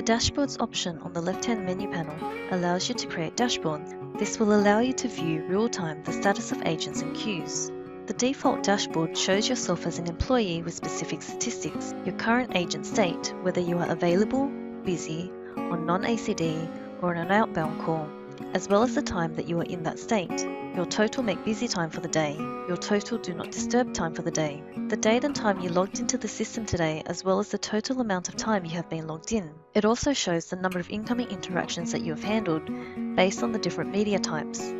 Dashboards option on the left-hand menu panel allows you to create dashboards. This will allow you to view real-time the status of agents and queues. The default dashboard shows yourself as an employee with specific statistics, your current agent state, whether you are available, busy, on non-ACD, or on an outbound call, as well as the time that you are in that state. Your total make busy time for the day, your total do not disturb time for the day, the date and time you logged into the system today, as well as the total amount of time you have been logged in. It also shows the number of incoming interactions that you have handled based on the different media types.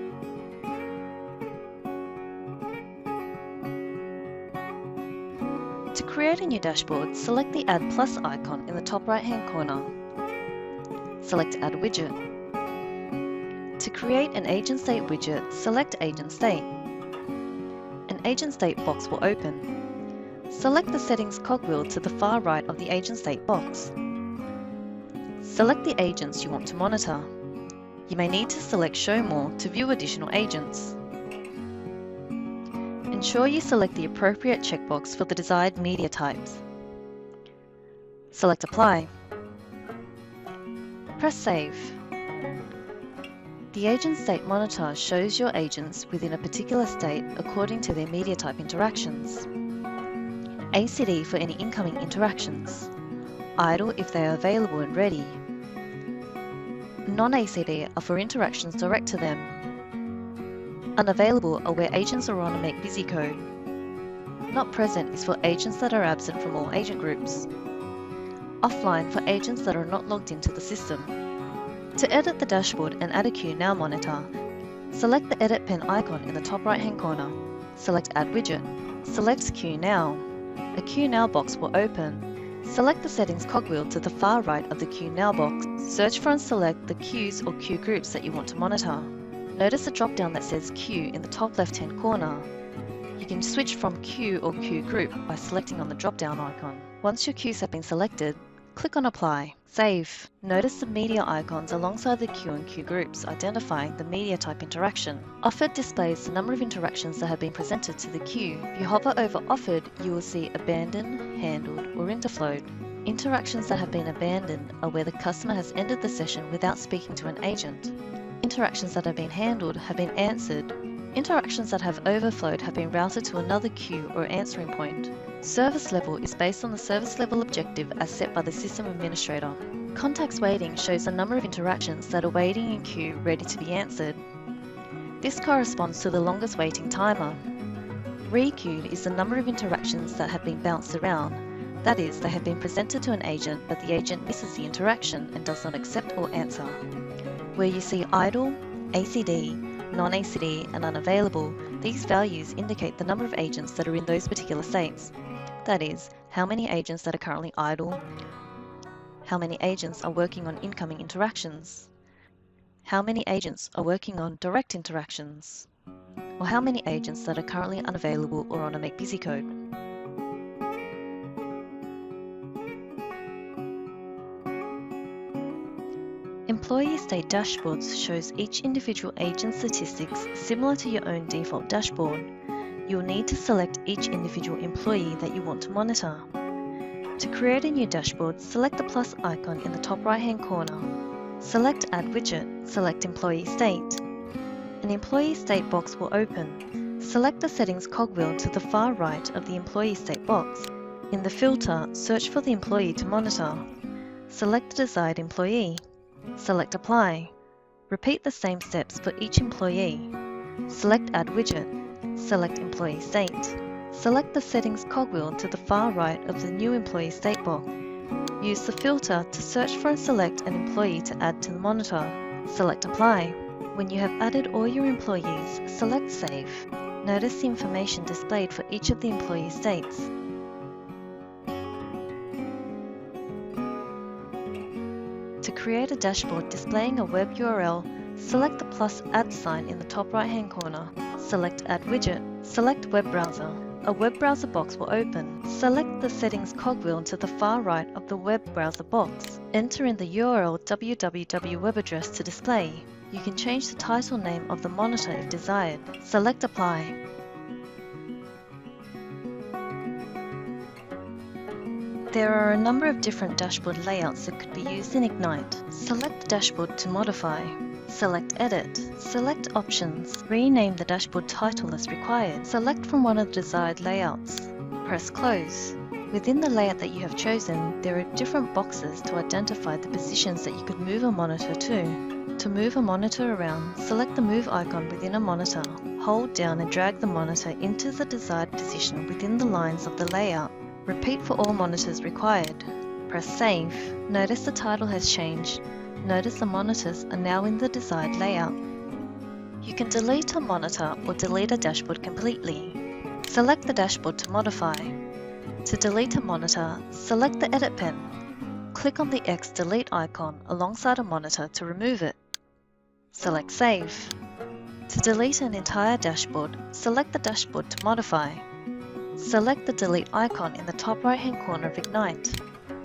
To create a new dashboard, select the Add Plus icon in the top right-hand corner. Select Add Widget. To create an Agent State widget, select Agent State. An Agent State box will open. Select the Settings cogwheel to the far right of the Agent State box. Select the agents you want to monitor. You may need to select Show More to view additional agents. Ensure you select the appropriate checkbox for the desired media types. Select Apply. Press Save. The Agent State Monitor shows your agents within a particular state according to their media type interactions. ACD for any incoming interactions. Idle if they are available and ready. Non-ACD are for interactions direct to them. Unavailable are where agents are on a Make Busy code. Not present is for agents that are absent from all agent groups. Offline for agents that are not logged into the system. To edit the dashboard and add a Queue Now monitor, select the Edit Pen icon in the top right-hand corner. Select Add Widget. Select Queue Now. A Queue Now box will open. Select the Settings cogwheel to the far right of the Queue Now box. Search for and select the queues or queue groups that you want to monitor. Notice the drop-down that says Queue in the top left-hand corner. You can switch from queue or queue group by selecting on the drop-down icon. Once your queues have been selected, click on Apply. Save. Notice the media icons alongside the queue and queue groups identifying the media type interaction. Offered displays the number of interactions that have been presented to the queue. If you hover over Offered, you will see Abandoned, Handled, or Interflowed. Interactions that have been abandoned are where the customer has ended the session without speaking to an agent. Interactions that have been handled have been answered. Interactions that have overflowed have been routed to another queue or answering point. Service level is based on the service level objective as set by the system administrator. Contacts waiting shows the number of interactions that are waiting in queue ready to be answered. This corresponds to the longest waiting timer. Requeued is the number of interactions that have been bounced around. That is, they have been presented to an agent, but the agent misses the interaction and does not accept or answer. Where you see idle, ACD, non-ACD, and unavailable, these values indicate the number of agents that are in those particular states. That is, how many agents that are currently idle, how many agents are working on incoming interactions, how many agents are working on direct interactions, or how many agents that are currently unavailable or on a Make Busy code. Employee State Dashboards shows each individual agent's statistics similar to your own default dashboard. You will need to select each individual employee that you want to monitor. To create a new dashboard, select the plus icon in the top right-hand corner. Select Add Widget, select Employee State. An Employee State box will open. Select the Settings cogwheel to the far right of the Employee State box. In the filter, search for the employee to monitor. Select the desired employee. Select Apply. Repeat the same steps for each employee. Select Add Widget. Select Employee State. Select the Settings cogwheel to the far right of the new Employee State box. Use the filter to search for and select an employee to add to the monitor. Select Apply. When you have added all your employees, select Save. Notice the information displayed for each of the employee states. To create a dashboard displaying a web URL, select the plus add sign in the top right-hand corner. Select Add Widget. Select Web Browser. A web browser box will open. Select the Settings cogwheel to the far right of the web browser box. Enter in the URL www web address to display. You can change the title name of the monitor if desired. Select Apply. There are a number of different dashboard layouts that could be used in Ignite. Select the dashboard to modify. Select Edit. Select Options. Rename the dashboard title as required. Select from one of the desired layouts. Press Close. Within the layout that you have chosen, there are different boxes to identify the positions that you could move a monitor to. To move a monitor around, select the Move icon within a monitor. Hold down and drag the monitor into the desired position within the lines of the layout. Repeat for all monitors required. Press Save. Notice the title has changed. Notice the monitors are now in the desired layout. You can delete a monitor or delete a dashboard completely. Select the dashboard to modify. To delete a monitor, select the Edit pen. Click on the X Delete icon alongside a monitor to remove it. Select Save. To delete an entire dashboard, select the dashboard to modify. Select the Delete icon in the top right-hand corner of Ignite.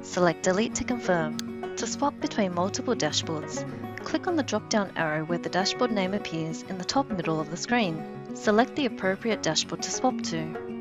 Select Delete to confirm. To swap between multiple dashboards, click on the drop-down arrow where the dashboard name appears in the top middle of the screen. Select the appropriate dashboard to swap to.